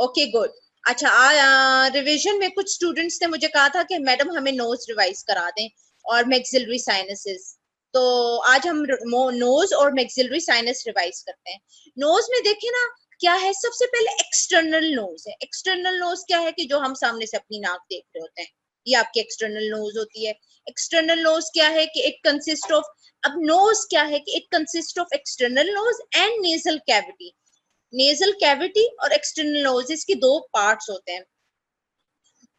Okay good. अच्छा, revision में कुछ स्टूडेंट्स ने मुझे कहा था कि मैडम हमें नोज रिवाइज करा दें और मैक्सिलरी साइनसेस। तो आज हम नोज और मैक्सिलरी साइनस रिवाइज करते हैं। नोज में देखें ना, क्या है, सबसे पहले एक्सटर्नल नोज है। एक्सटर्नल नोज क्या है कि जो हम सामने से अपनी नाक देख रहे होते हैं, ये आपकी एक्सटर्नल नोज होती है। एक्सटर्नल नोज क्या है कि इट कंसिस्ट ऑफ, अब नोज क्या है कि it consist of external nose and nasal cavity. Nasal cavity और एक्सटर्नल नोज, इसके दो पार्ट्स होते हैं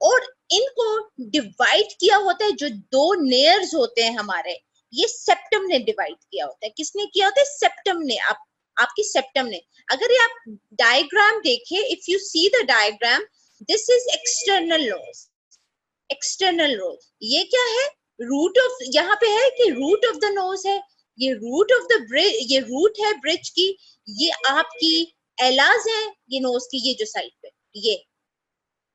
और इनको डिवाइड किया होता है, जो दो नेयर्स होते हैं हमारे, ये सेप्टम ने डिवाइड किया होता है। किसने किया होता है? सेप्टम ने। आपकी सेप्टम ने। अगर ये आप डायग्राम देखें, if you see the diagram, this is external nose. External nose ये क्या है? रूट ऑफ, यहाँ पे है कि रूट ऑफ द नोज है, ये रूट ऑफ द ब्रिज, ये रूट है ब्रिज की, ये आपकी एलाज है, ये नोज की ये जो साइड पे ये,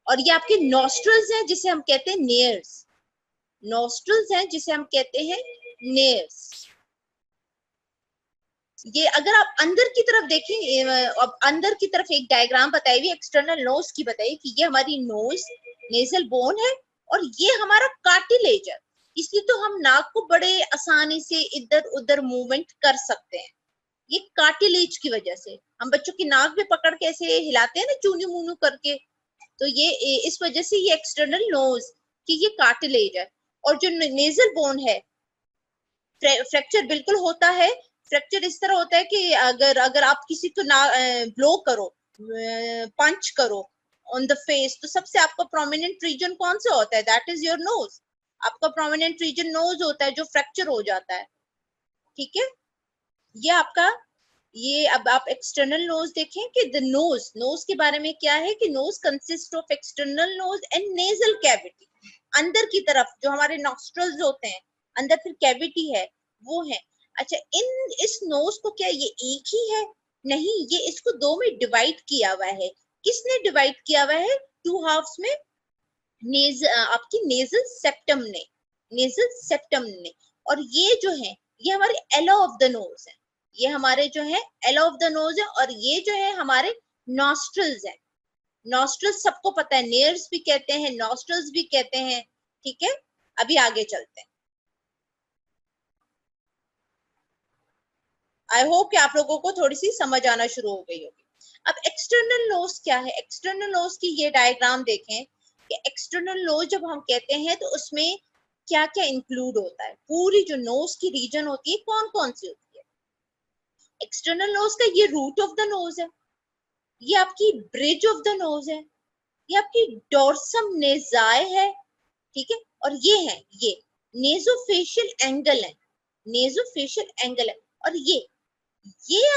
और ये आपके नॉस्ट्रल्स हैं जिसे हम कहते हैं नेयर्स। नॉस्ट्रल्स हैं जिसे हम कहते हैं नेयर्स। ये अगर आप अंदर की तरफ देखें, अब अंदर की तरफ एक डायग्राम बताई हुई एक्सटर्नल नोज की बताई कि ये हमारी नोज नेजल बोन है और ये हमारा कार्टिलेज है, इसलिए तो हम नाक को बड़े आसानी से इधर उधर मूवमेंट कर सकते हैं, ये कार्टिलेज की वजह से। हम बच्चों की नाक भी पकड़ के ऐसे हिलाते हैं ना, चूनू मूनू करके, तो ये इस वजह से ये एक्सटर्नल नोज कि ये कार्टिलेज है। और जो नेजल बोन है, फ्रैक्चर बिल्कुल होता है। फ्रैक्चर इस तरह होता है कि अगर अगर आप किसी को ना ब्लो करो, पंच करो ऑन द फेस, तो सबसे आपका प्रोमिनेंट रीजन कौन सा होता है? That is your nose. आपका प्रोमिनेंट रीजन नोज होता है जो फ्रैक्चर हो जाता है। ठीक है, ये आपका, ये अब आप एक्सटर्नल नोज देखें कि द नोज, नोज के बारे में क्या है कि nose consist of external nose and nasal cavity. अंदर की तरफ जो हमारे नॉस्ट्रल्स होते हैं, अंदर फिर कैविटी है, वो है। अच्छा, इस नोज को क्या ये एक ही है? नहीं, ये इसको दो में डिवाइड किया हुआ है। किसने डिवाइड किया हुआ है? टू हाफ्स में। आपकी नेजल सेप्टम ने, नेजल सेप्टम ने। और ये जो है, ये हमारे एलो ऑफ द नोज है, ये हमारे जो है एलो ऑफ द नोज है, और ये जो है हमारे नॉस्ट्रल्स है। नॉस्ट्रल्स सबको पता है, नेयर्स भी कहते हैं, नॉस्ट्रल्स भी कहते हैं। ठीक है, अभी आगे चलते हैं। आई होप कि आप लोगों को थोड़ी सी समझ आना शुरू हो गई होगी। अब एक्सटर्नल नोज क्या है? एक्सटर्नल नोज की ये डायग्राम देखें कि एक्सटर्नल नोज जब हम कहते हैं तो उसमें क्या क्या इंक्लूड होता है। पूरी जो नोज की रीजन होती है, कौन कौन सी होती है? एक्सटर्नल नोज का ये रूट ऑफ द नोज है, ये आपकी ब्रिज ऑफ द नोज है, ये आपकी डोर्सम नेजाए है। ठीक है, और ये है, ये नेजोफेशियल एंगल है, नेजोफेशियल एंगल है। और ये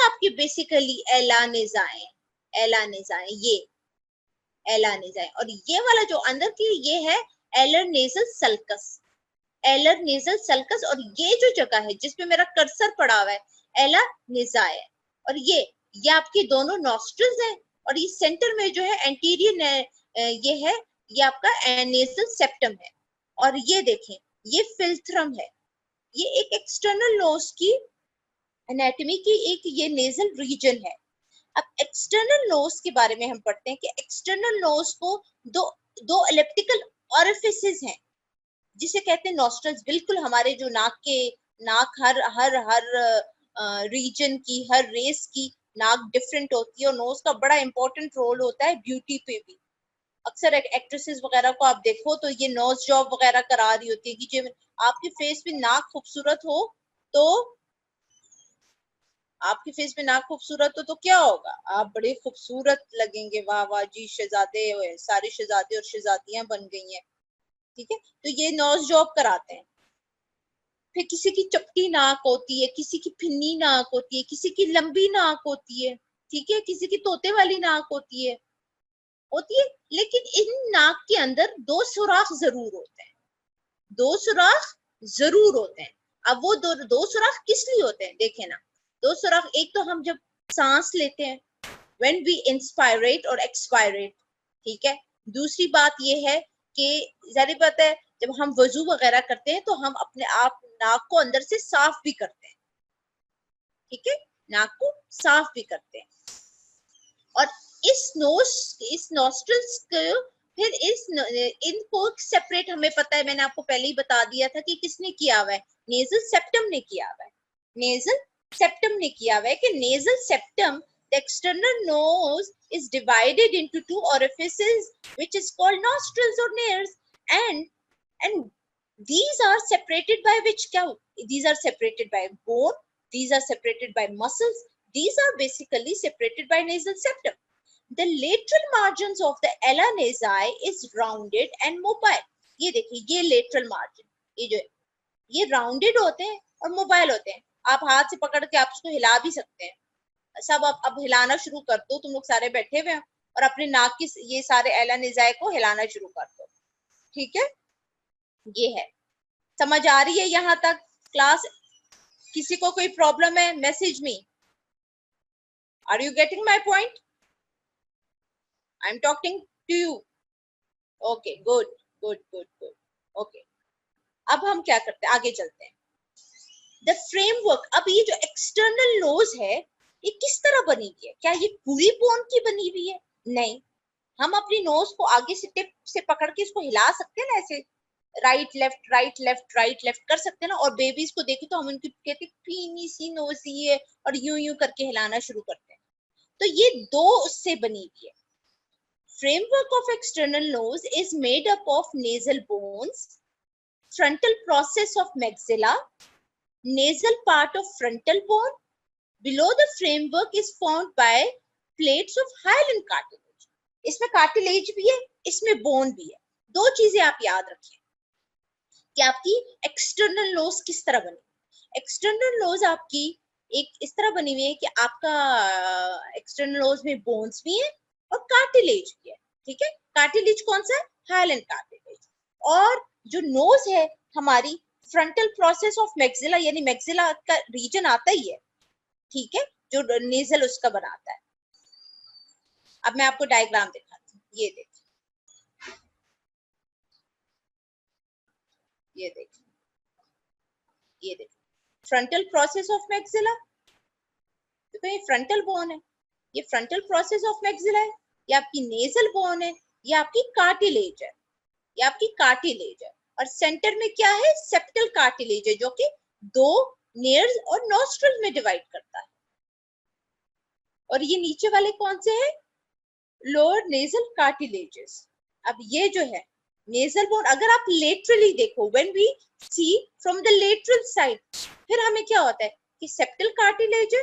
आपकी बेसिकली एलानेजाए, एलानेजाए, ये एलानेजाए। और ये वाला जो अंदर की ये है एलर नेजल सल्कस, एलर नेजल सल्कस। और ये जो जगह है जिसपे मेरा कर्सर पड़ा हुआ है, एला नेजाए। और ये आपके दोनों नॉस्ट्रल्स हैं, और ये सेंटर में जो है एंटीरियर ये है, ये आपका नेजल सेप्टम है। और ये देखें, ये फिल्थ्रम है, ये एक एक्सटर्नल नोज की एनाटॉमी की एक ये नेजल रीजन है। अब एक्सटर्नल नोज के बारे में हम पढ़ते हैं कि एक्सटर्नल नोज को दो दो एलिप्टिकल ऑरिफिसेस हैं जिसे कहते हैं नॉस्ट्रल्स। बिल्कुल हमारे जो नाक के, नाक हर हर हर रीजन की, हर रेस की नाक डिफरेंट होती है, और नोज का बड़ा इंपॉर्टेंट रोल होता है ब्यूटी पे भी। अक्सर एक्ट्रेसेस वगैरह को आप देखो तो ये नोज जॉब वगैरह करा रही होती है कि जो आपके फेस पे नाक खूबसूरत हो, तो आपकी फेस पे नाक खूबसूरत हो तो क्या होगा? आप बड़े खूबसूरत लगेंगे, वाह वाह जी, शहजादे हुए, सारे शहजादे और शहजादियां बन गई हैं। ठीक है, तो ये नोज जॉब कराते हैं। फिर किसी की चपटी नाक होती है, किसी की फिन्नी नाक होती है, किसी की लंबी नाक होती है। ठीक है, किसी की तोते वाली नाक होती है। लेकिन इन नाक के अंदर दो सुराख जरूर होते हैं, दो सुराख जरूर होते हैं। अब वो दो सुराख किस लिए होते हैं? देखे ना, दो सुराख, एक तो हम जब सांस लेते हैं, व्हेन वी इंस्पायरेट और एक्सपायरेट। ठीक है, दूसरी बात ये है कि जारी बात है, जब हम वजू वगैरह करते हैं तो हम अपने आप नाक को अंदर से साफ भी करते हैं। ठीक है, नाक को साफ भी करते हैं। और इस नोस्ट्रल्स को फिर इनको सेपरेट हमें पता है, मैंने आपको पहले ही बता दिया था कि किसने किया हुआ है, नेजल सेप्टम ने किया हुआ है, नेजल सेप्टम ने किया हुआ है कि nasal septum, the external nose is divided into two orifices which is called nostrils or nares, and these are separated by which, these are separated by bone, these are separated by muscles, these are basically separated by nasal septum. The lateral margins of the ala nasi is rounded and mobile. ये देखिए, ये lateral margin, ये जो ये rounded होते हैं और mobile होते हैं, आप हाथ से पकड़ के आप इसको हिला भी सकते हैं। सब अब हिलाना शुरू कर दो, तुम लोग सारे बैठे हुए हैं, और अपने नाक की ये सारे एला निजाए को हिलाना शुरू कर दो, ठीक है? ये है, समझ आ रही है यहां तक क्लास? किसी को कोई प्रॉब्लम है, message me, are you getting my point? I am talking to you, okay, good good good good, okay. अब हम क्या करते हैं, आगे चलते हैं। द फ्रेमवर्क, अब ये जो एक्सटर्नल नोज है ये किस तरह बनी हुई है? क्या ये पूरी बोन की बनी हुई है? नहीं, हम अपनी नोज को आगे से टिप से पकड़ के इसको हिला सकते हैं ना, ऐसे right left right left right left कर सकते हैं ना, और बेबीज को देखे तो हम उनकी कहते हैं पीनी सी नोज है, और यूं यूं करके हिलाना शुरू करते हैं। तो ये दो उससे बनी हुई है। Framework of external nose is made up of nasal bones, frontal process of maxilla, nasal part of frontal bone. Below the framework is formed by plates of hyaline cartilage. इसमें cartilage भी है, इसमें bone भी है। दो चीजें आप याद रखिए कि आपकी एक्सटर्नल नोज किस तरह बनी। एक्सटर्नल नोज आपकी एक इस तरह बनी हुई है कि आपका एक्सटर्नल नोज में बोन्स भी है और कार्टिलेज भी है, ठीक है? कार्टिलेज कौन सा है? हाइलन कार्टिलेज। और जो नोज है हमारी, फ्रंटल प्रोसेस ऑफ मैक्सिला, यानी मैक्सिला का रीजन आता ही है, ठीक है, जो नेजल उसका बनाता है। अब मैं आपको डायग्राम दिखाती हूँ, ये देखिए, ये देखिए, ये देखिए, फ्रंटल प्रोसेस ऑफ मैक्सिला, देखो ये फ्रंटल बोन है, ये फ्रंटल प्रोसेस ऑफ मैक्सिला है, ये आपकी नेजल बोन है, ये आपकी कार्टिलेज है, ये आपकी कार्टिलेज है, और सेंटर में क्या है? सेप्टल कार्टिलेज है, जो कि दो नेयर्स और नॉस्ट्रल में डिवाइड करता है। और ये नीचे वाले कौन से हैं? Lower nasal cartilages. अब ये जो है नेजल बोन, अगर आप लेटरली देखो, when we see from the lateral side, फिर हमें क्या होता है कि सेप्टल कार्टिलेज है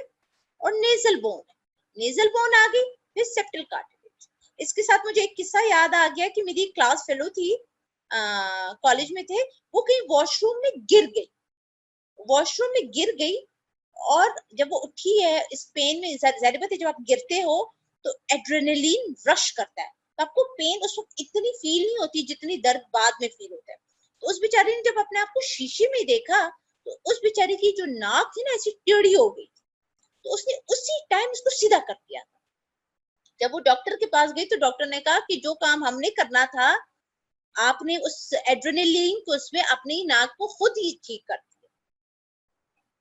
और नेजल बोन है, नेजल बोन आ गई, फिर सेप्टल कार्टिलेज। इसके साथ मुझे एक किस्सा याद आ गया कि मेरी क्लास फेलो थी, कॉलेज में थे, वो कहीं वॉशरूम में गिर गई, वॉशरूम में गिर गई, और जब वो उठी है इस पेन में, जाहिर बात है जब आप गिरते हो तो एड्रेनलिन रश करता है, तो आपको पेन उस वक्त इतनी फील नहीं होती जितनी दर्द बाद में फील होता है। तो उस बेचारी ने जब अपने आप को शीशे में देखा तो उस बेचारी की जो नाक थी ना ऐसी टेढ़ी हो गई, तो उसने उसी टाइम उसको सीधा कर दिया। जब वो डॉक्टर के पास गई तो डॉक्टर ने कहा कि जो काम हमने करना था, आपने उस एड्रेनलिन को उसमें अपनी नाक को खुद ही ठीक कर दिया।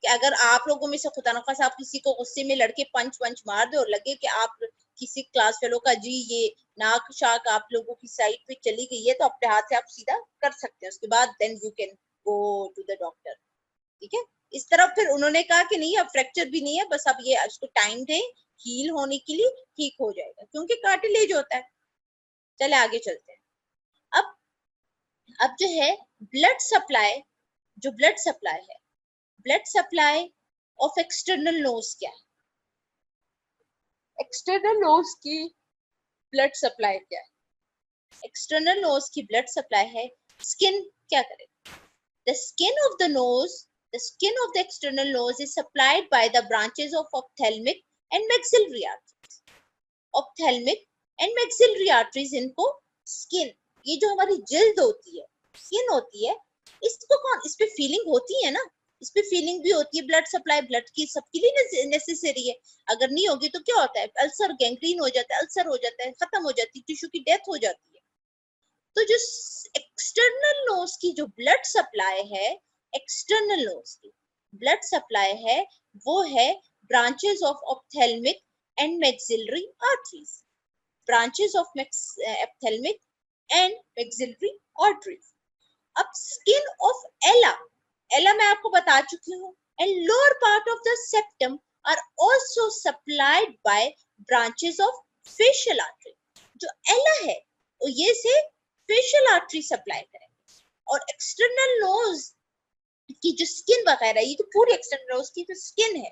कि अगर आप लोगों में से खुदा न खास्ता आप किसी को गुस्से में लड़के पंच मार दो और लगे कि आप किसी क्लास फेलो का जी ये नाक शाक आप लोगों की साइड पे चली गई है, तो अपने हाथ से आप सीधा कर सकते हैं, उसके बाद then you can go to the doctor, ठीक है? इस तरफ फिर उन्होंने कहा कि नहीं, अब फ्रैक्चर भी नहीं है, बस अब ये उसको टाइम दें हील होने के लिए, ठीक हो जाएगा, क्योंकि कार्टिलेज होता है। चले आगे चलते हैं। अब जो है ब्लड सप्लाई, जो ब्लड सप्लाई है, blood supply of external nose क्या है? एक्सटर्नल नोज की ब्लड सप्लाई क्या है? एक्सटर्नल नोज की ब्लड सप्लाई है, स्किन क्या करेगा? The skin of the nose, the skin of the external nose is supplied by the branches of ophthalmic and maxillary arteries. Ophthalmic and maxillary arteries, इनको skin, ये जो हमारी जिल्द होती है, स्किन होती है, इसको कौन, इस पे फीलिंग होती है ना, इस पे फीलिंग भी होती है। ब्लड सप्लाई ब्लड की सबके लिए नेसेसरी है, अगर नहीं होगी तो क्या होता है? अल्सर, गैंग्रीन हो जाता है, अल्सर हो जाता है, खत्म हो जाती है, टिश्यू की डेथ हो जाती है। तो जो एक्सटर्नल नोज की जो ब्लड सप्लाई है, एक्सटर्नल नोज की ब्लड सप्लाई है, वो है branches of ophthalmic and maxillary arteries. branches of ophthalmic and maxillary arteries. अब skin of ella मैं आपको बता चुकी हूँ, and lower part of the septum are also supplied by branches of facial artery. जो ella है वो ये से facial artery supply करेंगे, और external nose की जो स्किन वगैरह, ये तो पूरी एक्सटर्नल नोज की जो स्किन है,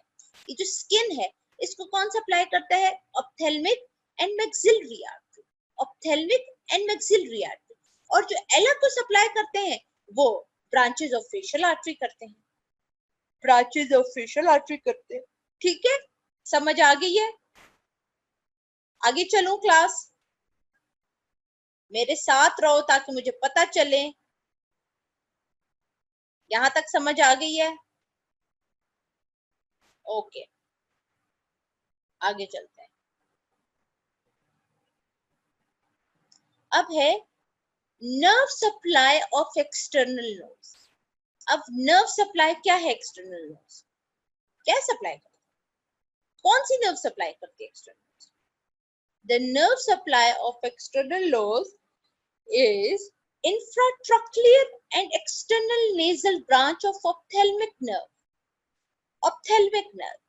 ये जो स्किन है इसको कौन सप्लाई करता है? Ophthalmic and maxillary artery, ophthalmic and maxillary artery. और जो एला को सप्लाई करते हैं वो ब्रांचेस ऑफ फेशियल आर्टरी करते हैं, ब्रांचेस ऑफ फेशियल आर्टरी करते हैं। ठीक है, समझ आ गई है? आगे चलूं क्लास? मेरे साथ रहो ताकि मुझे पता चले। यहां तक समझ आ गई है? ओके, आगे चलते हैं। अब है nerve supply of external nose. अब नर्व सप्लाई क्या है? एक्सटर्नल नोज क्या सप्लाई करती है? कौन सी नर्व सप्लाई करती है external? The nerve supply of external nose is infratrochlear and external nasal branch of ophthalmic nerve. Ophthalmic nerve.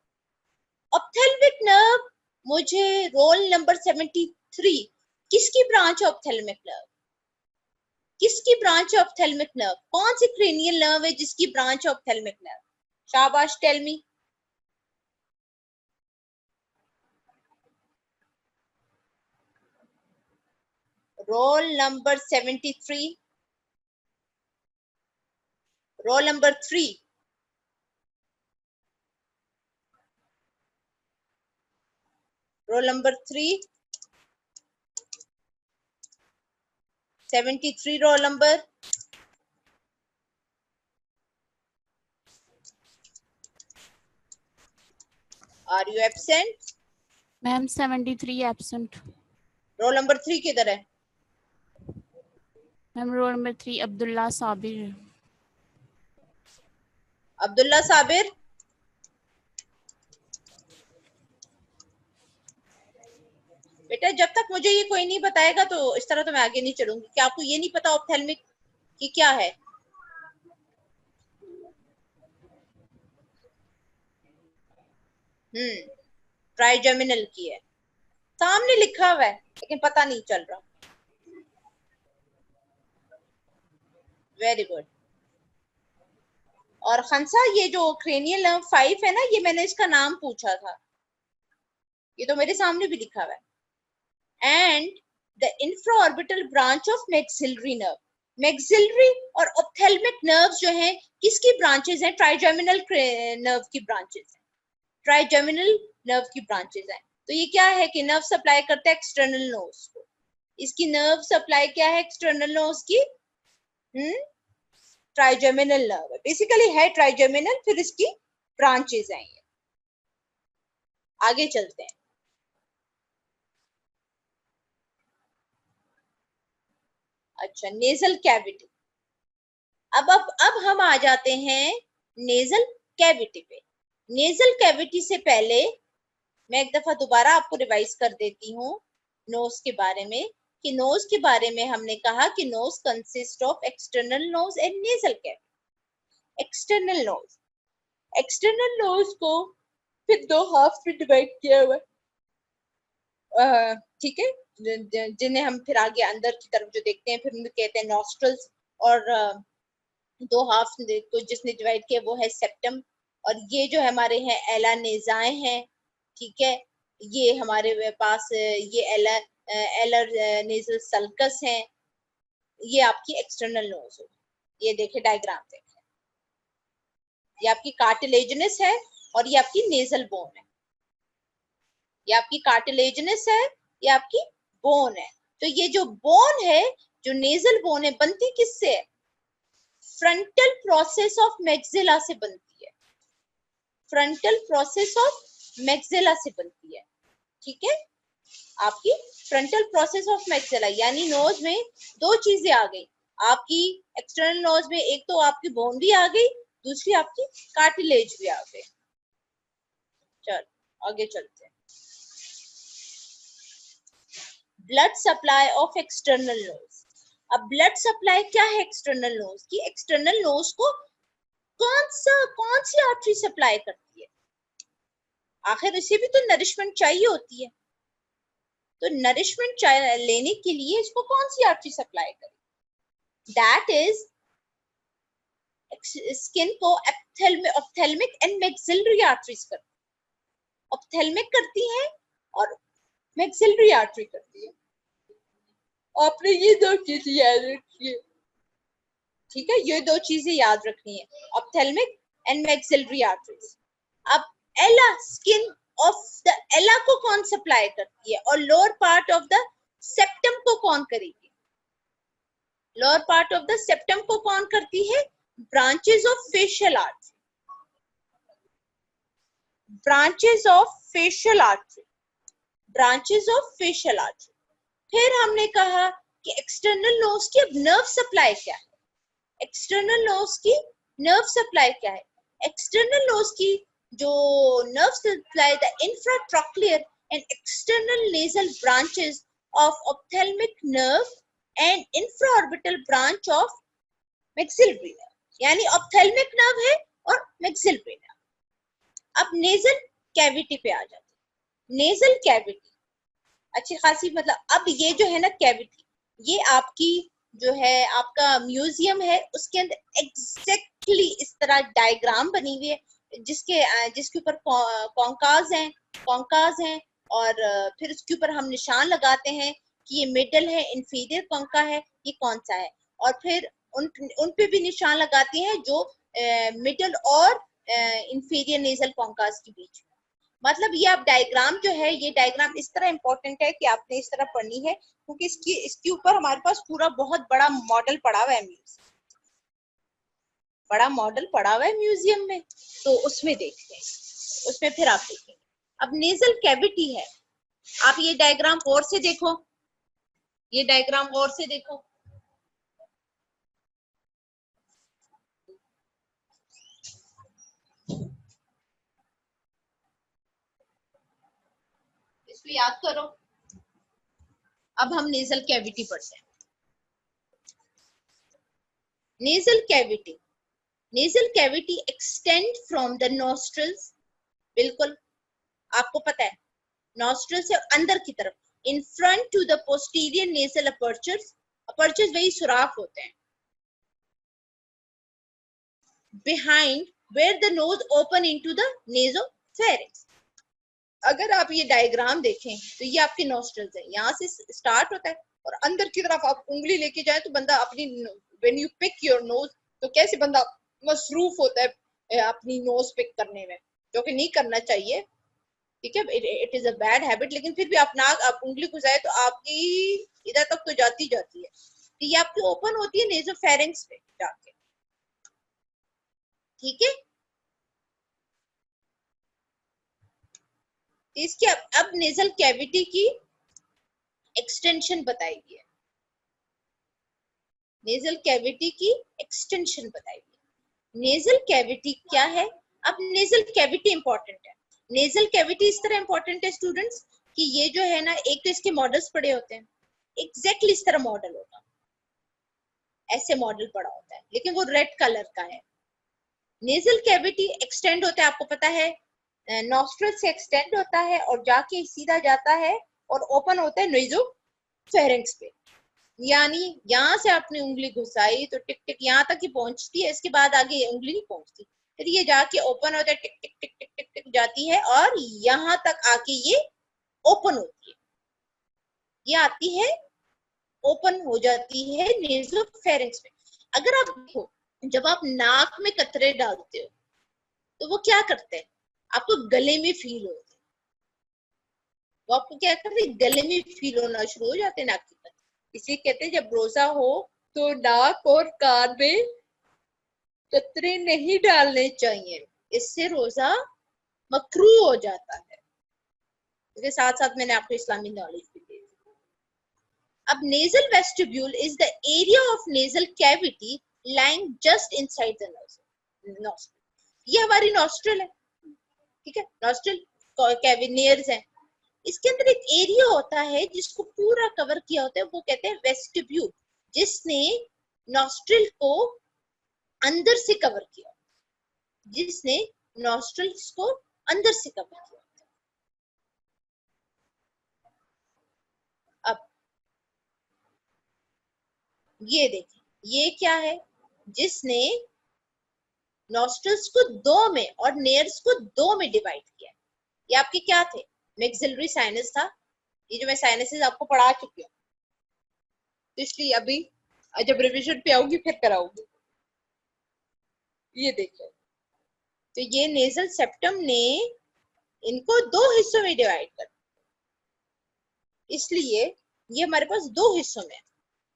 Ophthalmic nerve मुझे रोल नंबर 73 किसकी ब्रांच है? Ophthalmic nerve. किसकी ब्रांच है ऑप्थेल्मिक नर्व? कौन सी क्रेनियल नर्व है जिसकी ब्रांच है ऑप्थेल्मिक नर्व? शाबाश, tell me. Roll number 73, roll number 3, roll number 3, 73 roll number. Are you absent? Ma'am 73 absent. Roll number 3 किधर है? Ma'am roll number 3 Abdullah Sabir. Abdullah Sabir, बेटा जब तक मुझे ये कोई नहीं बताएगा तो इस तरह तो मैं आगे नहीं चलूंगी। क्या आपको ये नहीं पता ऑप्थेल्मिक की क्या है? ट्राइजेमिनल की है, सामने लिखा हुआ है लेकिन पता नहीं चल रहा। Very good. और खंसा, ये जो क्रेनियल नर्व 5 है ना, ये मैंने इसका नाम पूछा था, ये तो मेरे सामने भी लिखा हुआ है। And the infraorbital branch of maxillary nerve. Maxillary और ऑप्थेल्मिक नर्व्स जो हैं किसकी ब्रांचेस हैं? ट्राइजेमिनल नर्व की ब्रांचेस हैं, ट्राइजेमिनल नर्व की ब्रांचेस हैं। तो ये क्या है कि नर्व सप्लाई करते हैं एक्सटर्नल नोज को। इसकी नर्व सप्लाई क्या है एक्सटर्नल नोज की? ट्राइजेमिनल नर्व है, बेसिकली है ट्राइजेमिनल, फिर इसकी ब्रांचेस हैं ये। आगे चलते हैं। अच्छा, नेजल कैविटी। अब हम आ जाते हैं नेजल कैविटी पे। नेजल कैविटी से पहले मैं एक दफा दोबारा आपको रिवाइज कर देती हूँ नोज के बारे में, कि नोज के बारे में हमने कहा कि nose consist of external nose and nasal cavity. External nose को फिर दो हाफ में डिवाइड किया हुआ है, ठीक है, जिन्हें हम फिर आगे अंदर की तरफ जो देखते हैं फिर उन्हें कहते हैं नॉस्ट्रल्स, और दो हाफ को जिसने डिवाइड किया वो है सेप्टम, और ये जो हमारे हैं एला नेजाएं हैं, ठीक है, ये हमारे पास ये एलर नेजल सल्कस हैं। ये आपकी एक्सटर्नल नोज हो। ये देखे डायग्राम देखें, ये आपकी कार्टिलेजिनस है और ये आपकी नेजल बोन है। ये आपकी कार्टिलेजिनस है, ये आपकी बोन है। तो ये जो बोन है, जो नेजल बोन है, बनती किससे है? फ्रंटल प्रोसेस ऑफ मैक्सिला से बनती है, फ्रंटल प्रोसेस ऑफ मैक्सिला से बनती है, ठीक है। आपकी फ्रंटल प्रोसेस ऑफ मैक्सिला, यानी नोज में दो चीजें आ गई आपकी एक्सटर्नल नोज में, एक तो आपकी बोन भी आ गई, दूसरी आपकी कार्टिलेज भी आ गई। चल आगे चलते हैं। Blood supply of external nose. अब ब्लड सप्लाई क्या है एक्सटर्नल नोज की? एक्सटर्नल नोज को कौन सी आर्टरी सप्लाई करती है? आखिर इसे भी तो नरिशमेंट चाहिए होती है, तो नरिशमेंट लेने के लिए इसको कौन सी आर्टरी सप्लाई करे? दैट इज स्किन को ऑप्थेल्मिक एंड मैक्सिलरी आर्टरीज करती है। ऑप्थेल्मिक करती है और मैक्सिलरी आर्टरी करती है। आपने ये दो चीजें याद रखी है, ठीक है? ये दो चीजें याद रखनी है, ऑप्थेल्मिक एंड मैक्सिलरी आर्टरीज। अब एला, स्किन ऑफ द एला को कौन सप्लाई करती है और lower part of the septum को कौन करेगी? Lower part of the septum को कौन करती है? Branches of facial artery, branches of facial artery, branches of facial artery. फिर हमने कहा कि एक्सटर्नल नोज की अब नर्व सप्लाई क्या है? एक्सटर्नल नोज की नर्व सप्लाई क्या है? एक्सटर्नल नोज की जो nerve supply, the infratrochlear and external nasal branches of ophthalmic nerve and infraorbital branch of maxillary nerve, यानी ऑप्थेल्मिक नर्व है और मैक्सिलरी नर्व। अब नेजल कैविटी पे आ जाते हैं। नेजल कैविटी अच्छी खासी, मतलब अब ये जो है ना कैविटी, ये आपकी जो है आपका म्यूजियम है, उसके अंदर एग्जैक्टली इस तरह डायग्राम बनी हुई है, जिसके ऊपर कॉन्काज हैं और फिर उसके ऊपर हम निशान लगाते हैं कि ये मिडल है, इंफीरियर कॉन्का है, ये कौन सा है, और फिर उन पे भी निशान लगाते हैं जो मिडल और इंफीरियर नेजल कॉन्काज के बीच में। मतलब ये आप डायग्राम जो है, ये डायग्राम इस तरह इंपॉर्टेंट है कि आपने इस तरह पढ़नी है, क्योंकि इसके ऊपर हमारे पास पूरा बहुत बड़ा मॉडल पड़ा हुआ है, बड़ा मॉडल पड़ा हुआ है म्यूजियम में, तो उसमें देखते हैं, उसमें फिर आप देखेंगे। अब नेजल कैविटी है, आप ये डायग्राम गौर से देखो, ये डायग्राम गौर से देखो। इसको याद करो। अब हम नेजल कैविटी पढ़ते हैं। Nasal cavity, nasal cavity extend from the nostrils, बिल्कुल आपको पता है, नॉस्ट्रल से अंदर की तरफ, in front to the posterior nasal apertures, apertures वही सुराख होते हैं, behind where the nose open into the nasopharynx. अगर आप ये डायग्राम देखें तो ये आपके नॉस्ट्रल्स है, यहाँ से स्टार्ट होता है और अंदर की तरफ आप उंगली लेके जाए तो बंदा अपनी, when you pick your nose, तो कैसे बंदा मसरूफ होता है अपनी नोज पिक करने में, जो कि नहीं करना चाहिए, ठीक है, it is a bad habit, लेकिन फिर भी आप उंगली घुसाए तो आपकी इधर तक तो जाती है, तो ये आपकी ओपन होती है नेसोफेरिंक्स पे जाके, ठीक है। इसके अब नेजल कैविटी की एक्सटेंशन बताई गई है, नेजल कैविटी की एक्सटेंशन बताई गई। नेजल कैविटी क्या है? अब नेजल कैविटी इंपॉर्टेंट है, नेजल कैविटी इस तरह इंपॉर्टेंट है स्टूडेंट्स कि ये जो है ना, एक तो इसके मॉडल्स पड़े होते हैं, एग्जैक्टली इस तरह मॉडल होगा, ऐसे मॉडल पड़ा होता है, लेकिन वो रेड कलर का है। नेजल कैविटी एक्सटेंड होता है, आपको पता है, नॉस्ट्रल से एक्सटेंड होता है और जाके सीधा जाता है और ओपन होता है नेसोफेरिंक्स पे, यानी यहाँ से आपने उंगली घुसाई तो टिक टिक यहाँ तक ही पहुंचती है, इसके बाद आगे उंगली नहीं पहुंचती, फिर ये जाके ओपन होता है, टिक टिक टिक टिक टिक टिक जाती है और यहाँ तक आके ये ओपन होती है, ये आती है, ओपन हो जाती है नेसोफेरिंक्स में। अगर आप देखो, जब आप नाक में कतरे डालते हो तो वो क्या करते हैं, आपको गले में फील होते हैं, वो आपको क्या करते हैं, गले में फील होना शुरू हो जाते हैं नाक की कतरे, इसलिए कहते हैं जब रोजा हो तो नाक और कान में कतरे नहीं डालने चाहिए, इससे रोजा मकरूह हो जाता है। इसके साथ साथ मैंने आपको इस्लामी नॉलेज भी दी। अब nasal vestibule is the area of nasal cavity lying just inside the nostril, ये हमारी नॉस्ट्रल है, ठीक है, नॉस्ट्रल कैविनियर्स हैं, इसके अंदर एक एरिया होता है जिसको पूरा कवर किया होता है, वो कहते हैं वेस्टिब्यूल, जिसने नॉस्ट्रिल को अंदर से कवर किया, जिसने नॉस्ट्रिल्स को अंदर से कवर किया। अब ये देखें, ये क्या है, जिसने नॉस्ट्रिल्स को दो में और नेयर्स को दो में डिवाइड किया। ये आपके क्या थे, मैक्सिलरी साइनस था, ये जो मैं साइनसेस आपको पढ़ा चुकी हूँ, तो इसलिए अभी जब रिवीजन पे आऊंगी फिर कराऊंगी। ये देखिए, तो ये नेजल सेप्टम ने इनको दो हिस्सों में डिवाइड कर, इसलिए ये हमारे पास दो हिस्सों में।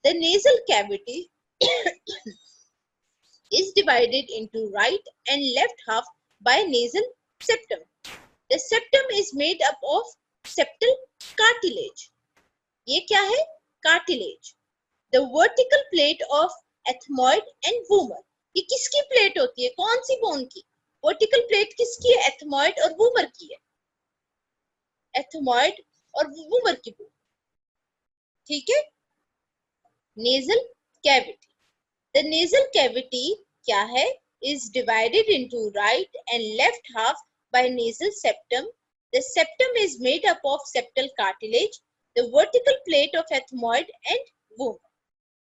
The nasal cavity is divided into right and left half by nasal septum. The septum is made up of septal cartilage. ये क्या है, cartilage. The vertical plate of ethmoid and vomer. ये किसकी प्लेट होती है, कौन सी बोन की, vertical plate किसकी है, एथमॉइड और वूमर की है, एथमॉइड और वूमर की बोन, ठीक है। Nasal cavity, the nasal cavity क्या है, is divided into right and left half by nasal septum. The septum is made up of septal cartilage, the vertical plate of ethmoid and womb.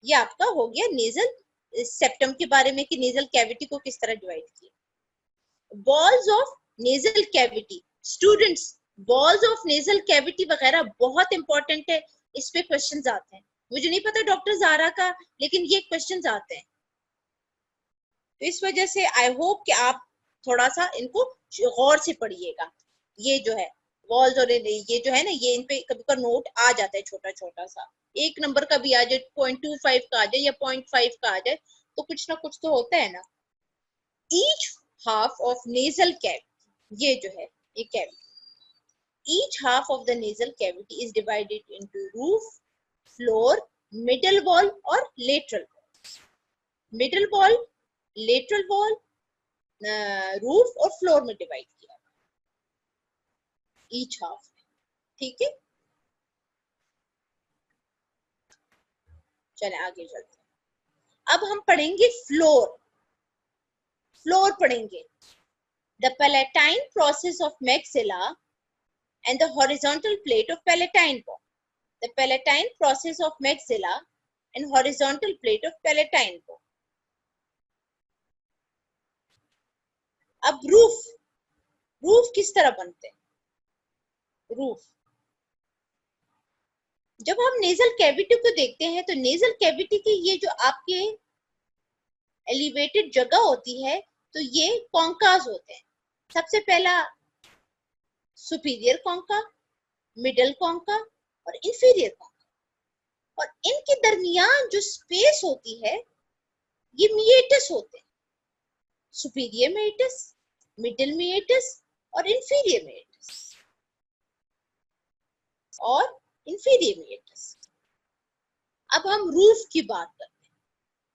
ये आपका हो गया nasal septum के बारे में कि नेजल कैविटी को किस तरह डिवाइड किया। Balls of nasal cavity, students balls of nasal cavity वगैरह बहुत इंपॉर्टेंट है, इस पे क्वेश्चंस आते हैं। मुझे नहीं पता डॉक्टर ज़ारा का, लेकिन ये क्वेश्चंस आते हैं, तो इस वजह से आई होप कि आप थोड़ा सा इनको गौर से पढ़िएगा। ये जो है वॉल्स और ये जो है ना, ये इन पे कभी का नोट आ जाता है छोटा छोटा सा, एक नंबर का भी आ जाए, 0.25 का आ जाए या 0.5 का आ जाए, तो कुछ ना कुछ तो होता है ना। Each half of nasal cavity, ये जो है ये cavity, each half of the nasal cavity is divided into roof, floor, middle wall और lateral wall. Middle wall, lateral wall, roof और फ्लोर में डिवाइड किया ईच हाफ, ठीक है। चले आगे चलते हैं। अब हम पढ़ेंगे फ्लोर, फ्लोर पढ़ेंगे। The palatine process of maxilla and the horizontal plate of palatine bone. The palatine process of maxilla and horizontal plate of palatine bone. अब रूफ, रूफ किस तरह बनते हैं, रूफ जब हम नेजल कैविटी को देखते हैं तो नेजल कैविटी की ये जो आपके एलिवेटेड जगह होती है, तो ये कॉन्कास होते हैं। सबसे पहला सुपीरियर कॉन्का, मिडल कॉन्का और इंफीरियर कॉन्का, और इनके दरमियान जो स्पेस होती है ये मिएटस होते हैं, सुपीरियर मिएटस, मिडिल मिएटस और इंफीरियर मिएटस और इंफीरियर मिएटस। अब हम रूफ की बात करते हैं,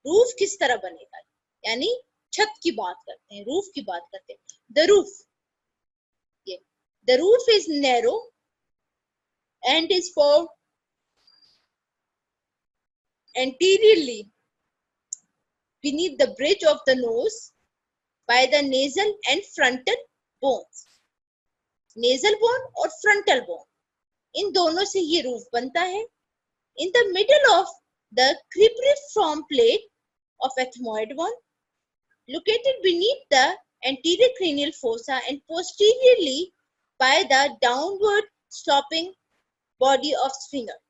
रूफ किस तरह बनेगा, यानी छत की बात करते हैं, रूफ की बात करते हैं। द रूफ, ये the roof is narrow and is formed anteriorly beneath the bridge of the nose by the nasal and frontal bones. Nasal bone और frontal bone, इन दोनों से ये रूफ बनता है। In the middle of the cribriform plate of ethmoid bone, located beneath the anterior cranial fossa and posteriorly by the downward sloping body of sphenoid.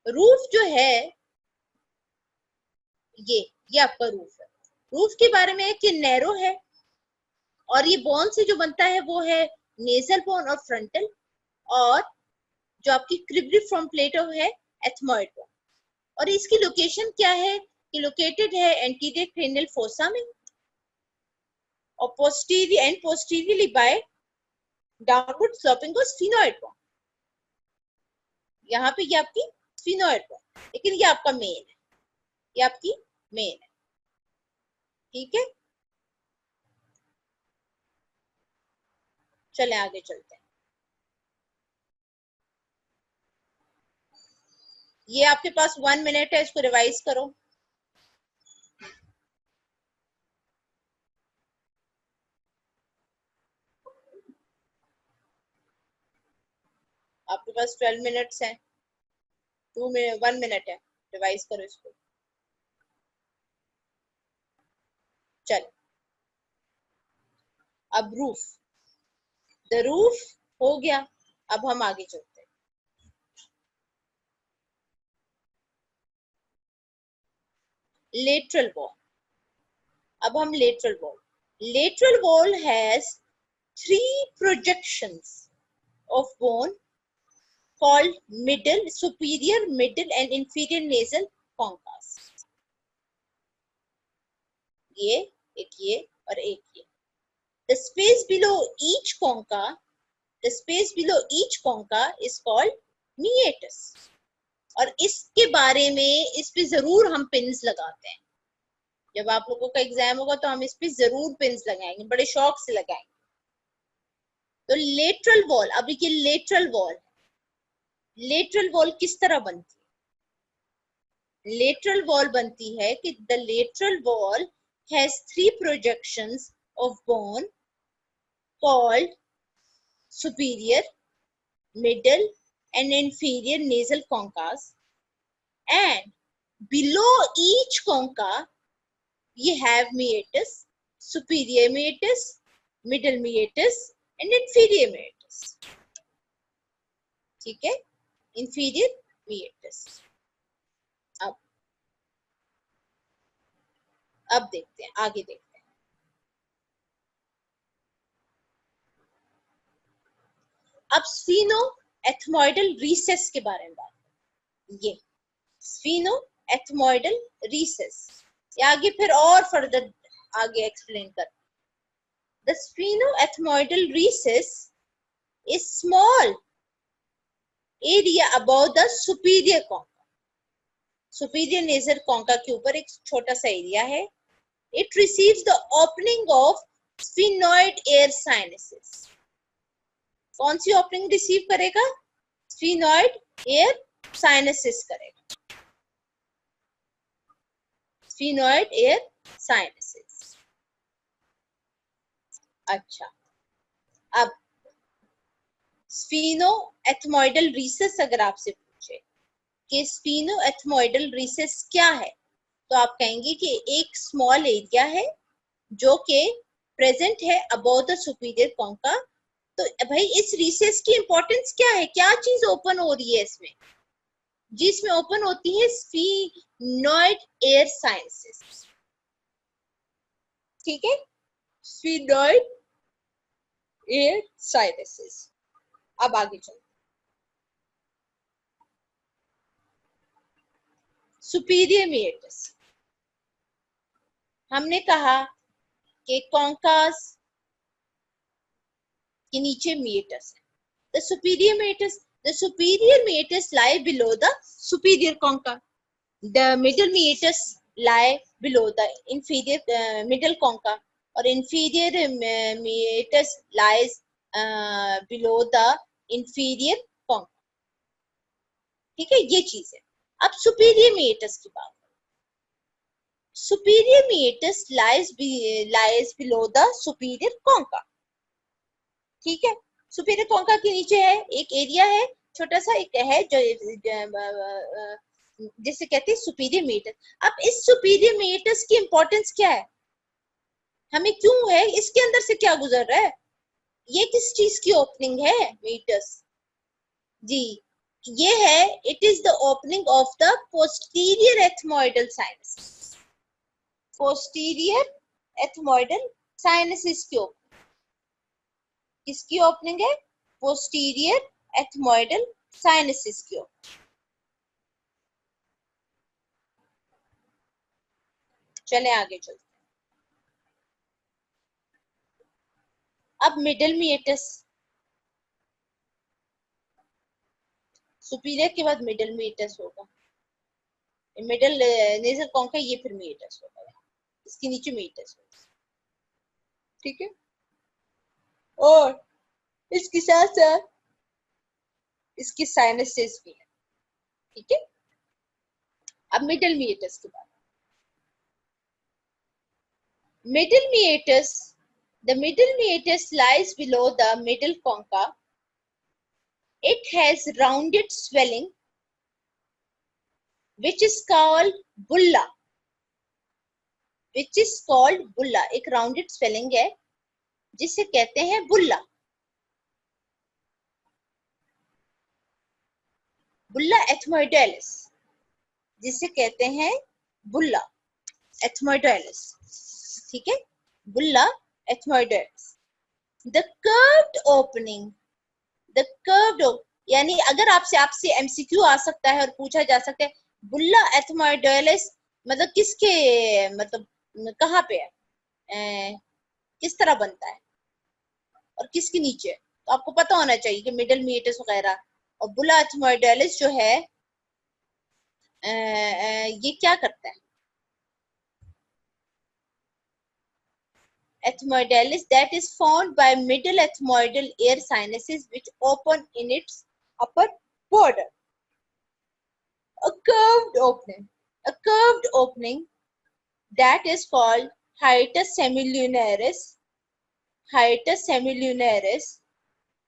Roof जो है ये आपका रूफ है। रूफ के बारे में है कि नैरो है, और ये बोन से जो बनता है वो है नेजल बोन और फ्रंटल, और जो आपकी क्रिब्रिफॉर्म प्लेट है एथमॉइड बोन। और इसकी लोकेशन क्या है कि लोकेटेड है एंटीरियर क्रेनियल फोसा में और posteriorly by downward sloping sphenoid bone. यहाँ पे ये आपकी स्फीनोइड बोन, लेकिन ये आपका मेन है, ये आपकी मेन है, ठीक है। चले आगे चलते हैं। ये आपके पास 1 मिनट है, इसको रिवाइज करो। आपके पास 12 मिनट्स हैं, 1 मिनट है, रिवाइज करो इसको। चलो, अब रूफ, द रूफ हो गया। अब हम आगे चलते हैं। Lateral wall. अब हम lateral wall has 3 projections of bone called middle, superior, middle and inferior nasal concas. ये ये और एक ये। The space below each concha, the space below each concha is called meatus. और इसके बारे में इस पे जरूर हम पिन्स लगाते हैं। जब आप लोगों का एग्जाम होगा तो हम इस पे जरूर पिन्स लगाएंगे, बड़े शौक से लगाएंगे। तो लेटरल वॉल, अभी ये लेटरल वॉल, लेटरल वॉल किस तरह बनती है? लेटरल वॉल बनती है कि the lateral wall has 3 projections of bone called superior, middle and inferior nasal concas, and below each concha we have meatus, superior meatus, middle meatus and inferior meatus. ठीक है, inferior meatus। अब देखते हैं, आगे देखते हैं। अब स्फीनोएथमोइडल रीसेस के बारे में बात करें। ये स्फीनोएथमोइडल रीसेस, या आगे फिर और फर्दर आगे एक्सप्लेन कर। The sphenoethmoidal recess is small area above the superior concha. Superior nasal concha के ऊपर एक छोटा सा एरिया है। It receives the opening of sphenoid air sinuses. कौन सी ओपनिंग रिसीव करेगा? स्फीनोइड एयर साइनसेस करेगा। Sphenoid air sinuses. अच्छा, अब स्फीनोएथमोइडल रीसेस अगर आपसे पूछे कि स्फीनोएथमोइडल रीसेस क्या है, तो आप कहेंगे कि एक स्मॉल एरिया है जो कि प्रेजेंट है अबव द सुपीरियर कॉन्का। तो भाई इस रीसेस की इंपॉर्टेंस क्या है? क्या चीज ओपन हो रही है इसमें? जिसमें ओपन होती है स्फीनोइड एयर साइनसेस। ठीक है, स्फीनोइड एयर साइनसेस। अब आगे चलते, सुपीरियर मेटस। हमने कहा कि कॉन्कास के नीचे मेटस है। The superior meatus lie below the superior concha. The middle meatus lie below the inferior middle concha, और inferior meatus lies below the inferior concha. ठीक है, ये चीज है। अब सुपीरियर meatus की बात, superior meatus lies below the superior concha। ठीक है, सुपीरियर कॉन्का के नीचे है एक एरिया है छोटा सा, एक है जो जिसे कहते हैं सुपीरियर मेटस। अब इस सुपीरियर मेटस की इंपॉर्टेंस क्या है? हमें क्यों है? इसके अंदर से क्या गुजर रहा है? ये किस चीज की ओपनिंग है? मेटस जी, ये है, it is the opening of the posterior ethmoidal sinus. Posterior ethmoidal sinuses की ओपनिंग। किसकी ओपनिंग है? पोस्टीरियर एथमोइडल साइनसिस की ओपनिंग। चले आगे चलते। अब मिडल मेटस, सुपीरियर के बाद मिडल मेटस होगा। मिडल नेजल कॉन्का, ये फिर मेटस होगा, इसके नीचे मेटस होगा। ठीक है, और इसके साथ साथ इसकी साइनसेस भी है। ठीक है, अब मिडल मीएटस की बात। Middle meatus, the middle meatus lies below the middle concha. It has rounded swelling which is called bulla. Which is called bulla. एक rounded swelling है जिसे कहते हैं बुल्ला। बुल्ला एथमोइडालिस जिसे कहते हैं बुल्ला एथमोइडालिस, ठीक है, bulla ethmoidalis. The curved opening, the curved, यानी अगर आपसे एमसीक्यू आ सकता है और पूछा जा सकता है बुल्ला एथमोइडालिस मतलब किसके, मतलब कहाँ पे है, किस तरह बनता है और किसके नीचे, तो आपको पता होना चाहिए कि मिडल मीएटस वगैरह। और बुल्ला एथमोइडालिस जो है ये क्या करता है, ethmoidalis that is formed by middle ethmoidal air sinuses which open in its upper border. A curved opening that is called hiatus semilunaris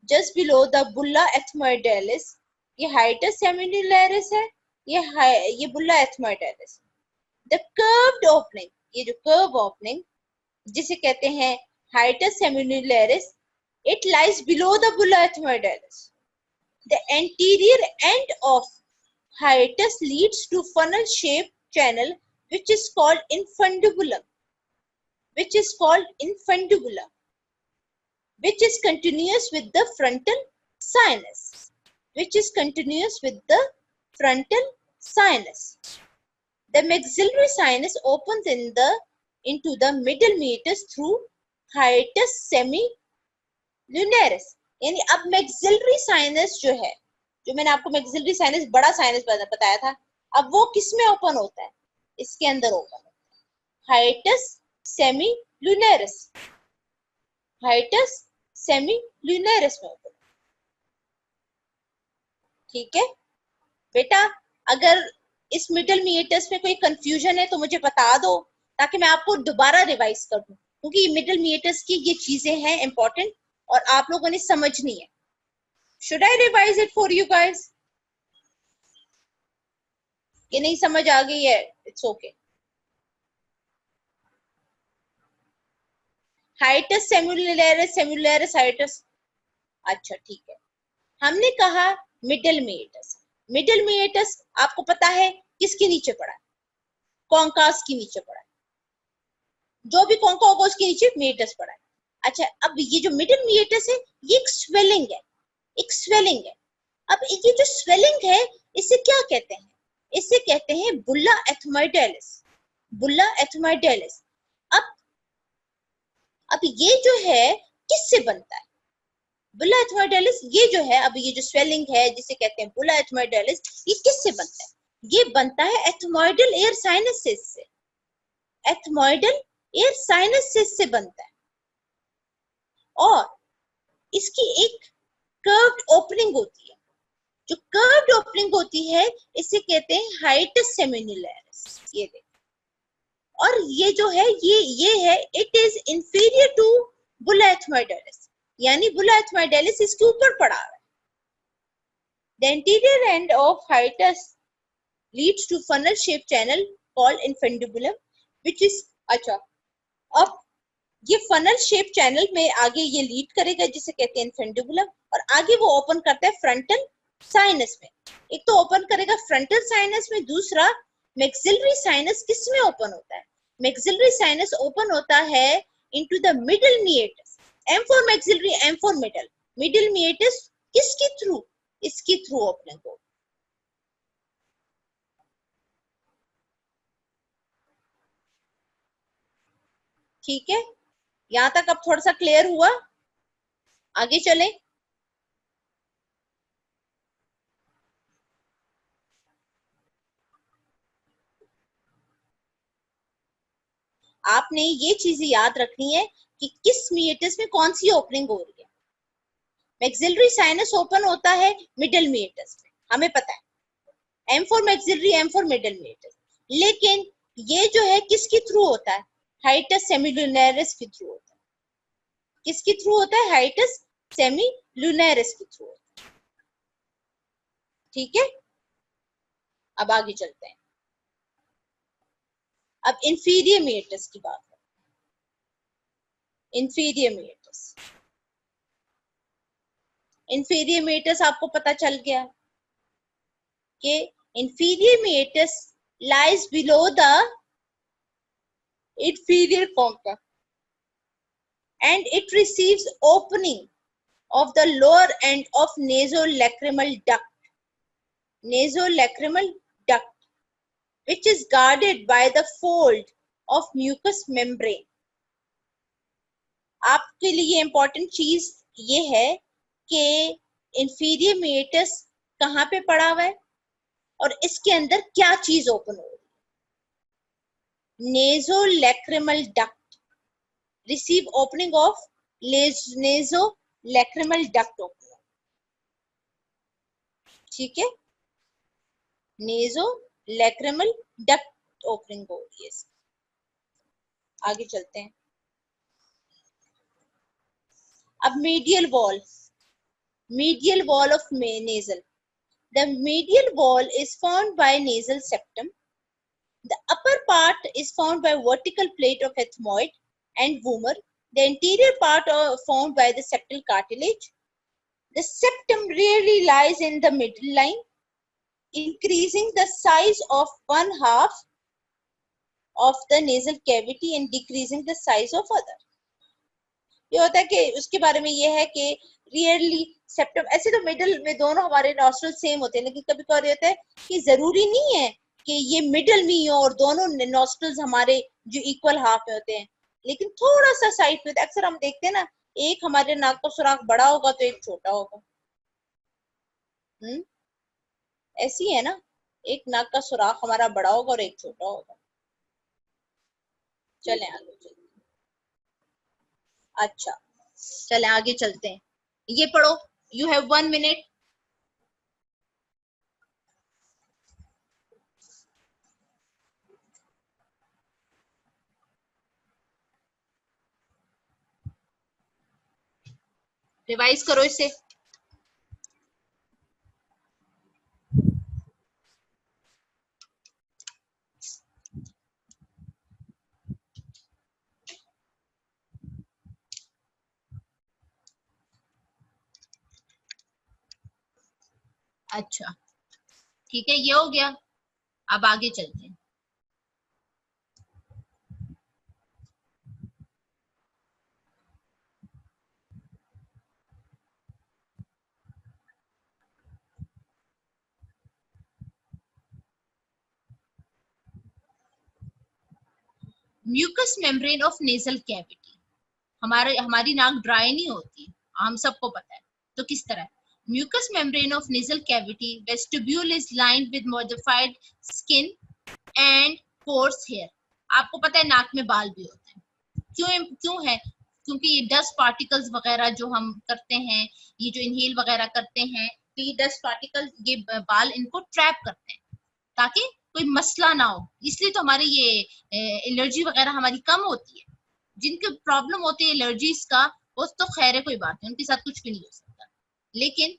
just below the bulla ethmoidalis. ये hiatus semilunaris है, ये bulla ethmoidalis. The curved opening, ये जो curved opening जिसे कहते हैं hiatus semilunaris, it lies below the bulla ethmoidalis. The anterior end of hiatus leads to funnel-shaped channel which is called infundibulum, which is continuous with the frontal sinus, The maxillary sinus opens into the middle meatus through hiatus semilunaris. यानी अब maxillary sinus जो है, जो मैंने आपको maxillary sinus बड़ा sinus बताया था, अब वो किस में ओपन होता है, इसके अंदर ओपन होता है, hiatus semilunaris में ओपन। ठीक है बेटा, अगर इस मिडल मीएटस में कोई कंफ्यूजन है तो मुझे बता दो ताकि मैं आपको दोबारा रिवाइज कर दूं, क्योंकि मिडल मीएटस की ये चीजें हैं इंपॉर्टेंट और आप लोगों ने समझनी है। Should I revise it for you guys? ये नहीं समझ आ गई है, इट्स ओके। हाइटस सेम्युलरिस हाइटस, अच्छा ठीक है। हमने कहा मिडल मीएटस आपको पता है किसके नीचे पड़ा है, कॉन्कास के नीचे पड़ा है, जो भी कॉन्का होगा उसके नीचे मीएटस पड़ा है। अच्छा, अब ये जो मिडल मीएटस है ये एक स्वेलिंग है, अब ये जो स्वेलिंग है इसे क्या कहते हैं, इसे कहते हैं बुल्ला एथमोइडालिस। अब ये जो है किससे बनता है बुल्ला एथमोइडालिस, ये जो है, अब ये जो स्वेलिंग है जिसे कहते हैं बुल्ला एथमोइडालिस, ये किससे बनता है, ये बनता है एथमोइडल एयर साइनसेस से बनता है। और इसकी एक कर्व्ड ओपनिंग होती है, जो कर्व्ड ओपनिंग होती है इसे कहते हैं हाइटस सेमिलुनारिस। ये देखो, और ये जो है ये है, इट इज इंफीरियर टू बुल्ला एथमोइडालिस, यानी बुल्ला एथमोइडालिस इसके ऊपर पड़ा हुआ है। The anterior end of hiatus leads to funnel shaped channel called infundibulum, which is, अच्छा, अब ये फनल शेप चैनल में आगे ये लीड करेगा जिसे कहते हैं इन्फेंडिबुलम, और आगे वो ओपन करता है फ्रंटल साइनस में। एक तो ओपन करेगा फ्रंटल साइनस में, दूसरा मैक्सिलरी साइनस किस में ओपन होता है, मैक्सिलरी साइनस ओपन होता है into the middle meatus. M for maxillary, M for middle meatus किसके थ्रू, इसके थ्रू ओपनिंग हो। ठीक है, यहां तक अब थोड़ा सा क्लियर हुआ, आगे चले। आपने ये चीजें याद रखनी है कि किस मीएटस में कौन सी ओपनिंग हो रही है। मैक्सिलरी साइनस ओपन होता है मिडल मीएटस में, हमें पता है, M for maxillary, M for middle meatus. लेकिन ये जो है किसके थ्रू होता है? हाइटस सेमिलुनैरिस के थ्रू होता है। किसके थ्रू होता है? हाइटस सेमिलुनैरिस के थ्रू होता है। ठीक है, अब आगे चलते हैं। अब इंफीरियर मेटस की बात करें। इंफीरियर मेटस, इंफीरियर मेटस आपको पता चल गया कि inferior meatus lies below the inferior concha and it receives opening of the lower end of nasolacrimal duct, nasolacrimal duct, which is guarded by the fold of mucous membrane. आपके लिए important चीज ये है कि inferior meatus कहाँ पे पड़ा हुआ है और इसके अंदर क्या चीज ओपन हो रही है? nasolacrimal duct, receive opening of nasolacrimal duct opening. ठीक है, nasolacrimal duct opening हो रही है। आगे चलते हैं। अब medial wall of nasal. The medial wall is formed by nasal septum. The upper part is formed by vertical plate of ethmoid and vomer. The interior part is formed by the septal cartilage. The septum rarely lies in the middle line, increasing the size of one half of the nasal cavity and decreasing the size of other. ये होता है कि उसके बारे में ये है कि रियरली सेप्टम, ऐसे तो मिडल में दोनों हमारे नॉस्ट्रल सेम होते हैं, लेकिन कभी कभी होता है कि जरूरी नहीं है कि ये मिडल में ही हो और दोनों नॉस्ट्रल्स हमारे जो इक्वल हाफ में होते हैं, लेकिन थोड़ा सा साइड पे अक्सर हम देखते हैं ना, एक हमारे नाक का सुराख बड़ा होगा तो एक छोटा होगा। ऐसी है ना, एक नाक का सुराख हमारा बड़ा होगा और एक छोटा होगा। चले आगे चलते। अच्छा, चले आगे चलते हैं। ये पढ़ो, यू हैव 1 minute। रिवाइज करो इसे। अच्छा, ठीक है, ये हो गया। अब आगे चलते हैं। Mucous membrane of nasal cavity. हमारी नाक ड्राई नहीं होती, हम सबको पता है, तो किस तरह? Mucous membrane of nasal cavity vestibule is lined with modified skin and pores hair. आपको पता है नाक में बाल भी होते हैं। क्यों है? क्योंकि ये डस्ट पार्टिकल्स वगैरह जो हम करते हैं, ये जो इनहेल वगैरह करते हैं, तो ये डस्ट पार्टिकल, ये बाल इनको ट्रैप करते हैं ताकि कोई मसला ना हो। इसलिए तो हमारे ये एलर्जी वगैरह हमारी कम होती है। जिनके प्रॉब्लम होती है एलर्जीज का, वो तो खैर है, कोई बात नहीं, उनके साथ कुछ भी नहीं हो सकता, लेकिन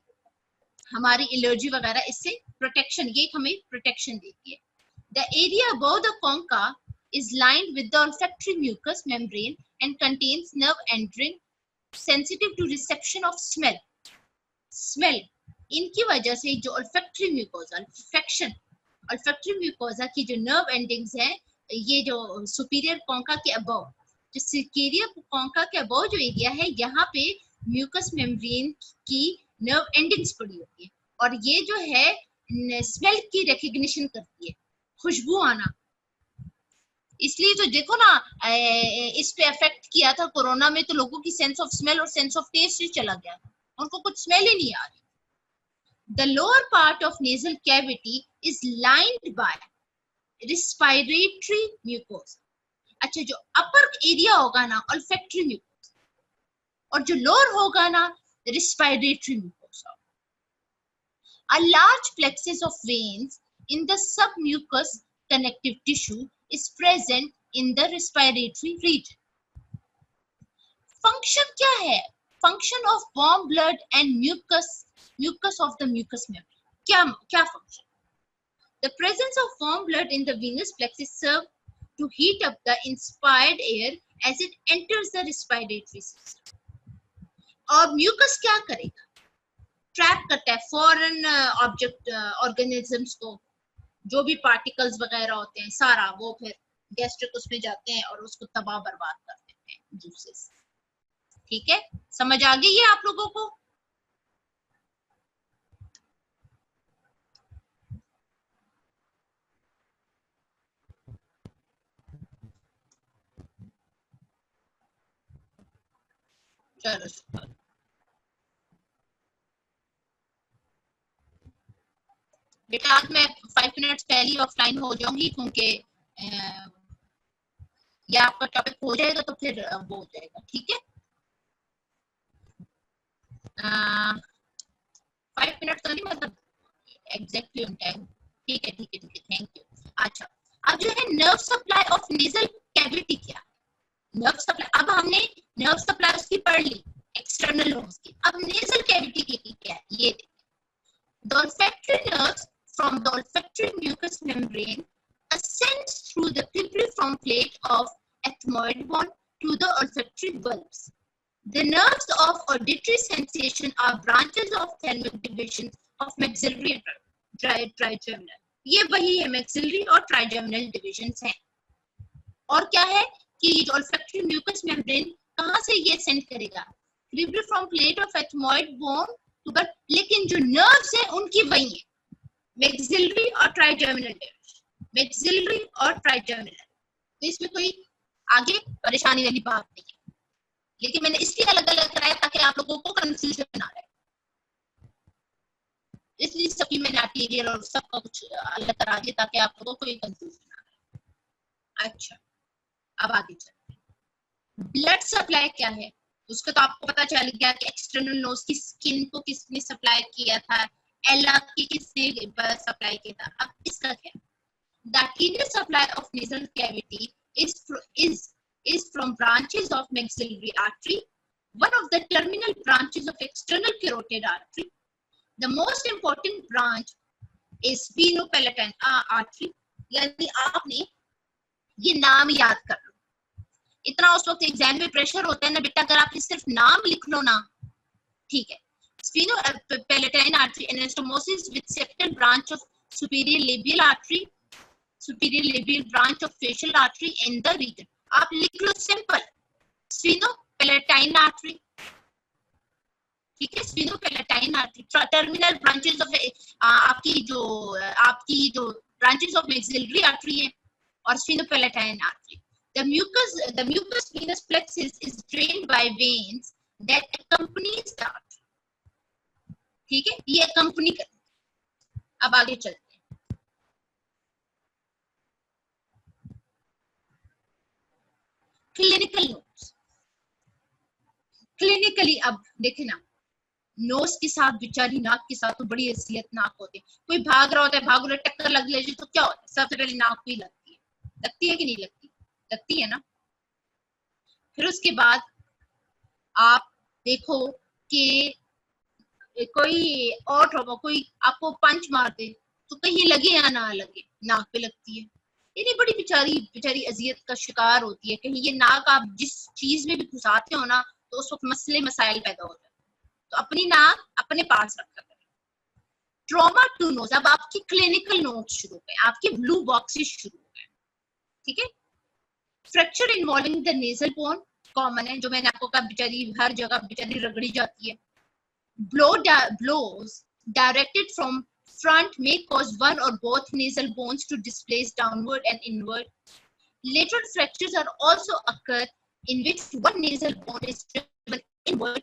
हमारी एलर्जी वगैरह इससे प्रोटेक्शन, ये हमें प्रोटेक्शन देती है। The area above the concha is lined with the olfactory mucous membrane and contains nerve ending sensitive to reception of smell. इनकी वजह से जो olfactory mucosa, olfactory mucosa की जो nerve endings है, ये जो superior concha के above, जो superior concha के above जो एरिया है, यहाँ पे mucous membrane की nerve endings पड़ी होती है, और ये जो है स्मेल की रिकग्निशन करती है, खुशबू आना। इसलिए तो देखो ना, इस पे इफेक्ट किया था कोरोना में, तो लोगों की सेंस ऑफ स्मेल और सेंस ऑफ टेस्ट ही चला गया, उनको कुछ स्मेल ही नहीं आ रही। The lower part of nasal cavity is lined by respiratory mucosa. अच्छा, जो अपर एरिया होगा ना olfactory mucosa, और जो लोअर होगा ना respiratory mucosa. A large plexus of veins in the submucous connective tissue is present in the respiratory region. Function क्या है? Function of warm blood and mucus of the mucous membrane. क्या function? The presence of warm blood in the venous plexus serves to heat up the inspired air as it enters the respiratory system. और mucus क्या करेगा? Trap करता है foreign object organisms को, जो भी particles वगैरह होते हैं सारा, वो फिर गैस्ट्रिक उसमें जाते हैं और उसको तबाह बर्बाद कर देते हैं जूसेस। ठीक है, समझ आ गई है आप लोगों को? चलो बेटा, आज मैं 5 मिनट्स पहले ऑफलाइन हो जाऊंगी, क्योंकि ये आपका टॉपिक हो जाएगा तो फिर वो हो जाएगा। ठीक है, 5 मिनट तो नहीं, मतलब एग्जैक्टली ऑन टाइम। ठीक है, थैंक यू। अच्छा, अब जो है nerve supply of nasal cavity क्या? नर्व सप्लाई, अब हमने नर्व सप्लाई उसकी पढ़ ली, एक्सटर्नल नर्व्स की। अब नेजल कैविटी की क्या है ये देखिए। The olfactory nerves from the olfactory mucous membrane ascends through the cribriform plate of ethmoid bone to the olfactory bulbs. The nerves of auditory sensation are branches of thalamic divisions of maxillary and trigeminal. ये वही है, maxillary और trigeminal divisions हैं। और क्या है कि olfactory mucous membrane कहाँ से ये ascend करेगा? cribriform plate of ethmoid bone to the, लेकिन जो nerves हैं उनकी वही है, maxillary और trigeminal division, maxillary और trigeminal। तो इसमें कोई आगे परेशानी वाली बात नहीं है, लेकिन मैंने इसलिए अलग अलग कराया ताकि आप लोगों को कंफ्यूजन ना रहे, इसलिए सबकी मैंने आर्टीरियल और सबका कुछ अलग करा दिया ताकि आप लोगों को कोई कंफ्यूजन ना रहे। अच्छा, अब आगे चलते हैं। ब्लड सप्लाई क्या है उसका तो आपको पता चल गया कि एक्सटर्नल नोज की स्किन को किसने सप्लाई किया था, एला की किसने सप्लाई किया था। अब इसका क्या? The arterial supply of nasal cavity is from branches of maxillary artery, one of the terminal branches of external carotid artery. The most important branch is sphenopalatine artery. यानी आपने ये नाम याद कर लो, इतना उस वक्त एग्जाम में प्रेशर होता है ना बेटा, अगर आप सिर्फ नाम लिख लो ना, ठीक है। Sphenopalatine artery anastomosis with septal branch of superior labial artery, superior labial branch of facial artery in the region. आप लिख लो सिंपल, Sphenopalatine artery, ठीक है। Sphenopalatine artery terminal branches of आपकी जो ब्रांचेस ऑफ maxillary artery है, और Sphenopalatine artery. The mucous venous plexus is drained by veins that accompanies the artery. ठीक है, ये accompany कर। अब आगे चलते हैं। Clinical notes. क्लिनिकली अब देखे ना, नोज के साथ बेचारी नाक के साथ तो बड़ी अजियत नाक होती है। कोई भाग रहा होता है, भाग रहा टक्कर लग ले तो क्या होता है? सबसे पहले नाक भी लगती है कि नहीं लगती? लगती है ना। फिर उसके बाद आप देखो कि कोई आपको पंच मार दे तो कहीं लगे या ना लगे, नाक पे लगती है। ये बड़ी बेचारी अजियत का शिकार होती है। कहीं ये नाक आप जिस चीज में भी घुसाते हो ना, तो उस वक्त मसले मसाइल पैदा हो जाते हैं। तो अपनी नाक अपने पास रखा करें। Trauma to nose. अब आपकी क्लिनिकल नोट शुरू हो गए, आपके ब्लू बॉक्सेस शुरू हो गए, ठीक है। Fracture involving the nasal bone common है, जो मैंने आपको कहा बेचारी हर जगह बेचारी रगड़ी जाती है। Blows directed from front may cause one or both nasal bones to displace downward and inward. Lateral fractures are also occur in which one nasal bone is driven inward